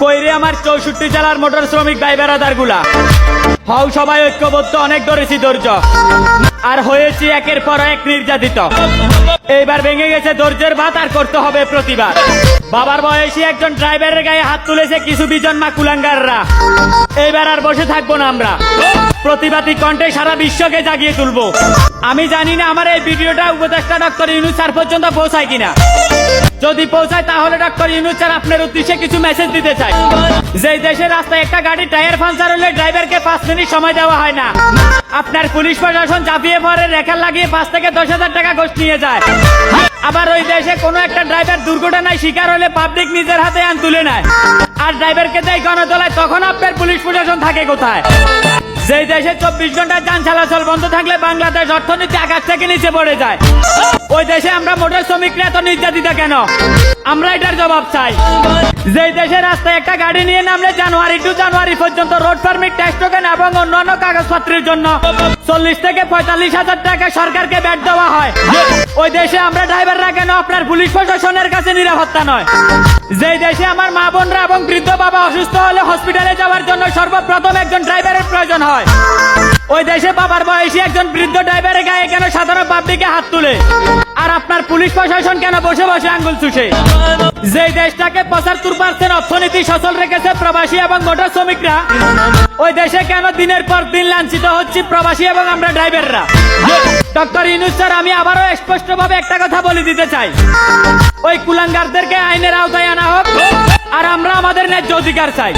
কইরে আমার 64 জেলার মোটর শ্রমিক ভাই বেড়াদার গুলা হও সবাই ঐক্যবদ্ধ, অনেক ধরেছি ধৈর্য আর হয়েছি একের পর এক নির্যাতিত। এইবার ভেঙে গেছে ধৈর্যের বাত, আর করতে হবে প্রতিবাদ। বাবার বয়সী একজন ড্রাইভারের গায়ে হাত তুলেছে কিছু বিজন্মা কুলাঙ্গাররা। এইবার আর বসে থাকবো না আমরা, প্রতিবাদী কণ্ঠে সারা বিশ্বকে জাগিয়ে তুলবো। আমি জানি না আমার এই ভিডিওটা উপদেষ্টা ডক্টর ইউনূস স্যার পর্যন্ত পৌঁছায় কিনা। যদি পৌঁছায় তাহলে ডক্টর ইউনূস স্যার আপনার উদ্দেশ্যে কিছু মেসেজ দিতে চাই। যেই দেশের রাস্তায় একটা গাড়ি টায়ার পাঞ্চার হলে ড্রাইভারকে 5 মিনিট সময় দেওয়া হয় না, আপনার পুলিশ প্রশাসন চাপিয়ে পড়ে রেখার লাগিয়ে 5 থেকে 10,000 টাকা ঘুষ নিয়ে যায়। আবার ওই দেশে কোনো একটা ড্রাইভার দুর্ঘটনায় শিকার হলে পাবলিক নিজের হাতে আইন তুলে নেয় আর ড্রাইভারকে দেয় গণতলায়, তখন আপনার পুলিশ প্রশাসন থাকে কোথায়? যেই দেশে 24 ঘন্টা যান চলাচল বন্ধ থাকলে বাংলাদেশ অর্থনীতি আকাশ থেকে নিচে পড়ে যায়, ওই দেশে আমরা মোটর শ্রমিকরা এত নির্যাতিত কেন? আমরা এটার জবাব চাই। যেই দেশে রাস্তায় একটা গাড়ি নিয়ে নামলে জানুয়ারি টু জানুয়ারি পর্যন্ত রোড পারমিট, ট্যাক্স টোকেন এবং অন্যান্য কাগজপত্রের জন্য 40 থেকে 45,000 টাকা সরকারকে ব্যাট দেওয়া হয়, ওই দেশে আমরা ড্রাইভাররা কেন আপনার পুলিশ প্রশাসনের কাছে নিরাপত্তা নয়? যেই দেশে আমার মা বোনরা এবং বৃদ্ধ বাবা অসুস্থ হলে হসপিটালে যাওয়ার জন্য সর্বপ্রথম একজন ড্রাইভারের প্রয়োজন হয়, ওই দেশে বাবার বয়সী একজন বৃদ্ধ ড্রাইভারের গায়ে কেন সাধারণ পাবলিকে হাত তুলে আর আপনার পুলিশ প্রশাসন কেন বসে বসে আঙ্গুল চুষে? যেই দেশটাকে 75% অর্থনীতি সচল রেখেছে প্রবাসী এবং মোটর শ্রমিকরা, ওই দেশে কেন দিনের পর দিন লাঞ্ছিত হচ্ছে প্রবাসী এবং আমরা ড্রাইভাররা? ডক্টর ইউনূস স্যার, আমি আবারও স্পষ্টভাবে একটা কথা বলে দিতে চাই, ওই কুলাঙ্গারদেরকে আইনের আওতায় আনা হোক আর আমরা আমাদের ন্যায্য অধিকার চাই।